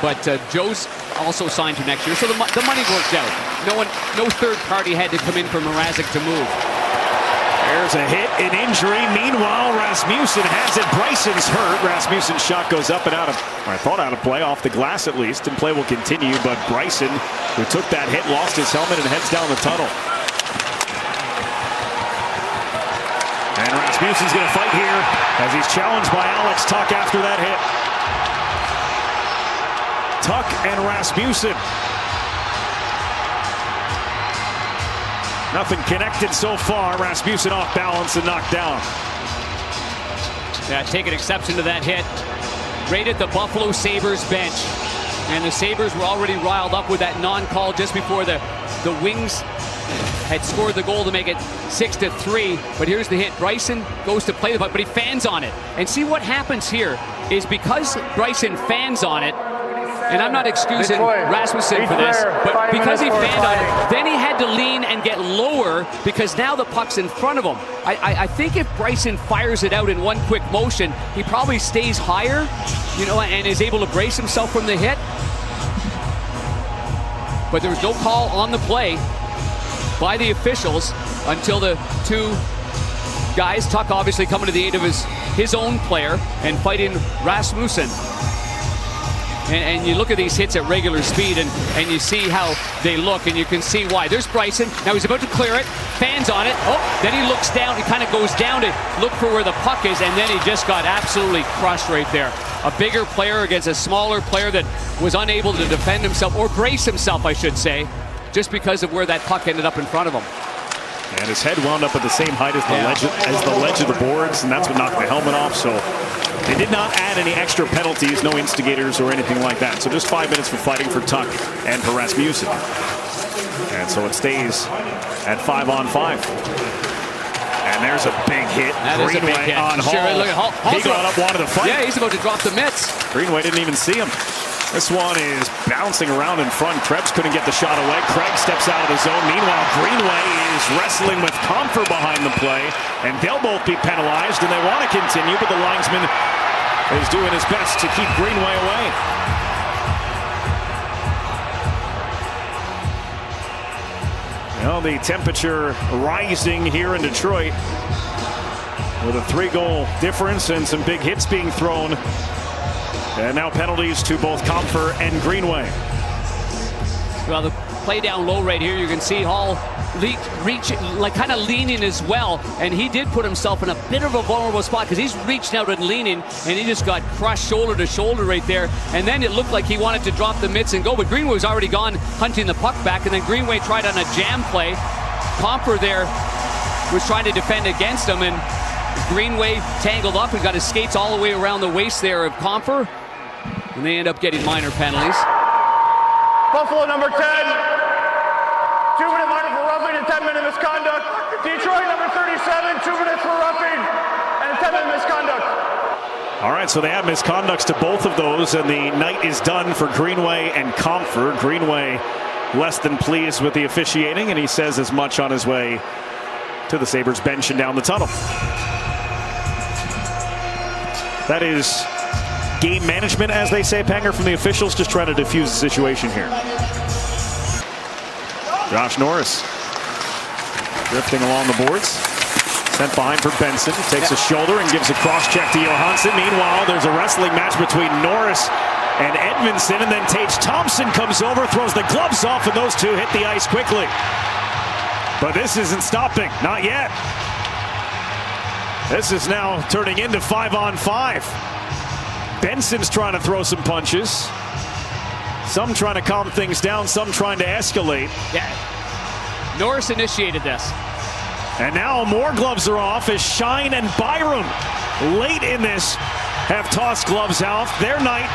But Joe's also signed to next year, so the money worked out. No third party had to come in for Mrazek to move. There's a hit, an injury. Meanwhile, Rasmussen has it. Bryson's hurt. Rasmussen's shot goes up and out of, or I thought out of play, off the glass at least, and play will continue. But Bryson, who took that hit, lost his helmet and heads down the tunnel. And Rasmussen's going to fight here as he's challenged by Alex Tuch after that hit. Tuch and Rasmussen. Nothing connected so far. Rasmussen off balance and knocked down. Yeah, taking exception to that hit. Right at the Buffalo Sabres bench. And the Sabres were already riled up with that non-call just before the Wings had scored the goal to make it 6-3. But here's the hit. Bryson goes to play the puck, but he fans on it. And see what happens here is because Bryson fans on it, and I'm not excusing Rasmussen for this, but because he fanned on it, then he had to lean and get lower because now the puck's in front of him. I think if Bryson fires it out in one quick motion, he probably stays higher, and is able to brace himself from the hit. But there was no call on the play by the officials until the two guys, Tuch obviously coming to the aid of his own player and fighting Rasmussen. And you look at these hits at regular speed and you see how they look, and you can see why. There's Bryson. Now he's about to clear it, fans on it. Oh, then he looks down. He kind of goes down to look for where the puck is, and then he just got absolutely crushed right there. A bigger player against a smaller player that was unable to defend himself, or brace himself, I should say, just because of where that puck ended up in front of him. And his head wound up at the same height as the ledge of the boards, and that's what knocked the helmet off. So they did not add any extra penalties, no instigators or anything like that. So just 5 minutes for fighting for Tuch and for Rasmussen. And so it stays at 5-on-5. And there's a big hit. Greenway on Hall. Sure, look at Hall. He got up, wanted to fight. Yeah, he's about to drop the mitts. Greenway didn't even see him. This one is bouncing around in front. Krebs couldn't get the shot away. Craig steps out of the zone. Meanwhile, Greenway is wrestling with Comfer behind the play, and they'll both be penalized, and they want to continue, but the linesman is doing his best to keep Greenway away. Well, the temperature rising here in Detroit with a 3-goal difference and some big hits being thrown. And now penalties to both Comfer and Greenway. Well, the play down low right here, you can see Hall kind of leaning as well. And he did put himself in a bit of a vulnerable spot because he's reaching out and leaning, and he just got crushed shoulder to shoulder right there. And then it looked like he wanted to drop the mitts and go, but Greenway was already gone hunting the puck back. And then Greenway tried on a jam play. Comfer there was trying to defend against him, and Greenway tangled up and got his skates all the way around the waist there of Comfer. And they end up getting minor penalties. Buffalo number 10, 2-minute minor for roughing and 10-minute misconduct. Detroit number 37, 2 minutes for roughing and 10-minute misconduct. All right, so they have misconducts to both of those, and the night is done for Greenway and Comfer. Greenway less than pleased with the officiating, and he says as much on his way to the Sabres bench and down the tunnel. That is game management, as they say, Panger, from the officials, just trying to defuse the situation here. Josh Norris drifting along the boards. Sent behind for Benson. Takes a shoulder and gives a cross-check to Johansson. Meanwhile, there's a wrestling match between Norris and Edmondson, and then Tage Thompson comes over, throws the gloves off, and those two hit the ice quickly. But this isn't stopping. Not yet. This is now turning into 5-on-5. Benson's trying to throw some punches. Some trying to calm things down, some trying to escalate. Yeah. Norris initiated this. And now more gloves are off as Shine and Byram late in this have tossed gloves off. Their night,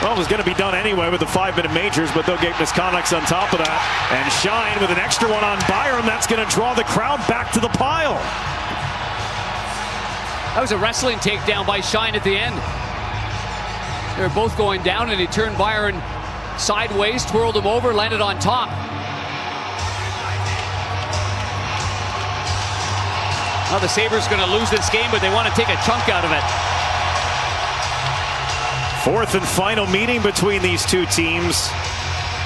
well, was going to be done anyway with the 5-minute majors, but they'll get misconducts on top of that. And Shine with an extra one on Byram. That's going to draw the crowd back to the pile. That was a wrestling takedown by Shine at the end. They were both going down, and he turned Byron sideways, twirled him over, landed on top. Now the Sabres going to lose this game, but they want to take a chunk out of it. Fourth and final meeting between these two teams.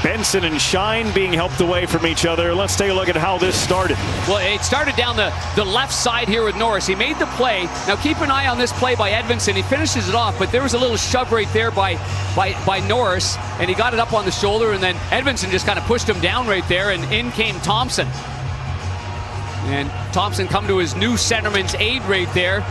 Benson and Shine being helped away from each other. Let's take a look at how this started. Well, it started down the left side here with Norris. He made the play. Now keep an eye on this play by Edvinsson. He finishes it off, but there was a little shove right there by Norris, and he got it up on the shoulder, and then Edvinsson just kind of pushed him down right there, and in came Thompson. And Thompson come to his new centerman's aid right there.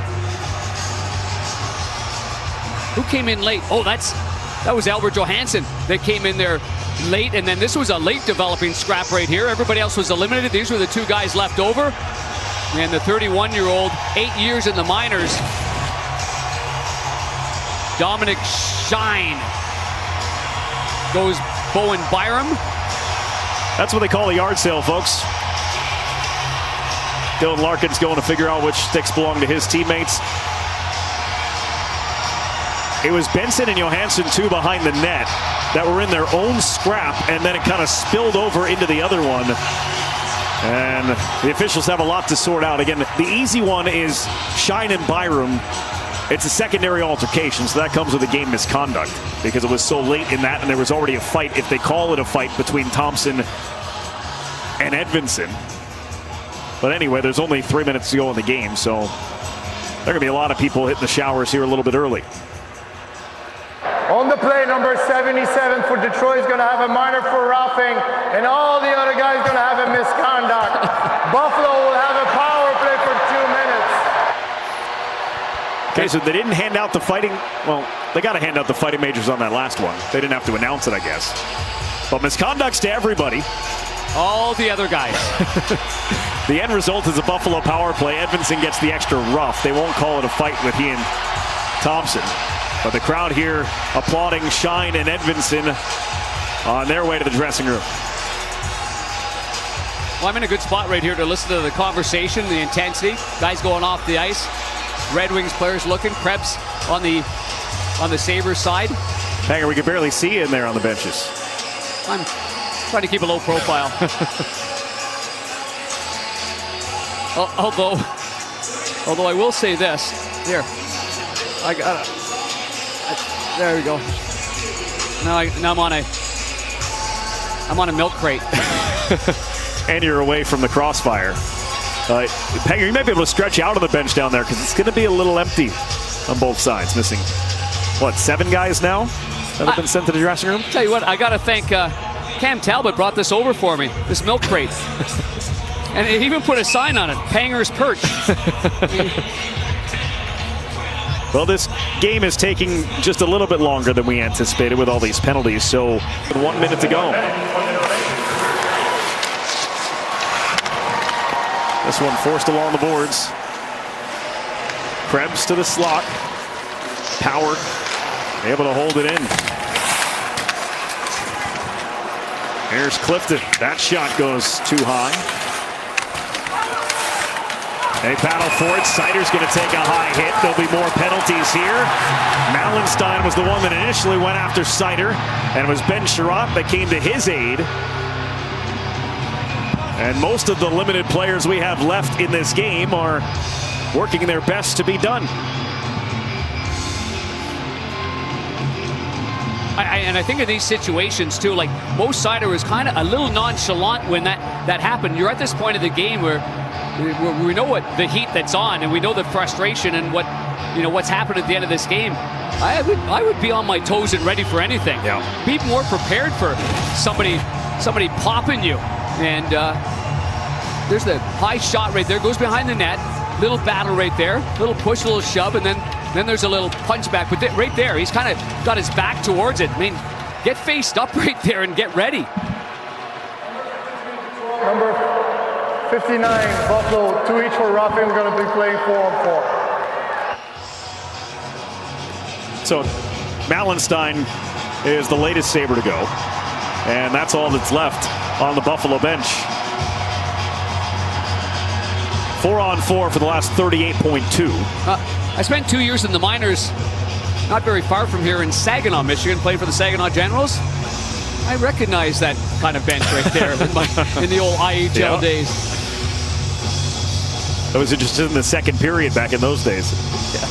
Who came in late? Oh, that was Albert Johansson that came in there late, and then this was a late developing scrap right here. Everybody else was eliminated. These were the two guys left over. And the 31-year-old, 8 years in the minors, Dominic Shine, goes Bowen Byram. That's what they call a yard sale, folks. Dylan Larkin's going to figure out which sticks belong to his teammates. It was Benson and Johansson, two behind the net, that were in their own scrap, and then it kind of spilled over into the other one. And the officials have a lot to sort out. Again, the easy one is Shine and Byram. It's a secondary altercation, so that comes with a game misconduct because it was so late in that, and there was already a fight, if they call it a fight, between Thompson and Edvinsson. But anyway, there's only 3 minutes to go in the game, so there are going to be a lot of people hitting the showers here a little bit early. On the play, number 77 for Detroit is going to have a minor for roughing, and all the other guys going to have a misconduct. Buffalo will have a power play for 2 minutes. Okay, so they didn't hand out the fighting. Well, they got to hand out the fighting majors on that last one. They didn't have to announce it, I guess. But misconduct's to everybody. All the other guys. The end result is a Buffalo power play. Edvinsson gets the extra rough. They won't call it a fight with he and Thompson. But the crowd here applauding Shine and Edvinsson on their way to the dressing room. Well, I'm in a good spot right here to listen to the conversation, the intensity. Guys going off the ice. Red Wings players looking. Krebs on the Sabres side. Hanger, we could barely see you in there on the benches. I'm trying to keep a low profile. Although I will say this. Here. I got it. There we go. Now I'm on a milk crate. And you're away from the crossfire. Hanger, you might be able to stretch out on the bench down there because it's going to be a little empty on both sides. Missing, what, 7 guys now that have been sent to the dressing room? Tell you what, I got to thank Cam Talbot brought this over for me, this milk crate. And it even put a sign on it, Panger's Perch. Well, this game is taking just a little bit longer than we anticipated with all these penalties, so 1 minute to go. This one forced along the boards. Krebs to the slot. Power able to hold it in. Here's Clifton. That shot goes too high. They battle for it. Seider's going to take a high hit. There'll be more penalties here. Mallenstein was the one that initially went after Seider, and it was Ben Sherratt that came to his aid. And most of the limited players we have left in this game are working their best to be done. And I think in these situations too, like Mo Seider was kind of a little nonchalant when that happened. You're at this point of the game where we know what the heat that's on, and we know the frustration and what's happened at the end of this game. I would be on my toes and ready for anything. Yeah. Be more prepared for somebody popping you. And there's the high shot right there. Goes behind the net. Little battle right there. Little push, little shove, and then there's a little punch back. But right there, he's kind of got his back towards it. I mean, get faced up right there and get ready. Number 59, Buffalo, 2 each for roughing. We're going to be playing 4-on-4. So Mallenstein is the latest Sabre to go. And that's all that's left on the Buffalo bench. 4-on-4 for the last 38.2. I spent 2 years in the minors, not very far from here in Saginaw, Michigan, playing for the Saginaw Generals. I recognize that kind of bench right there in the old IHL days. I was interested in the second period back in those days. Yeah.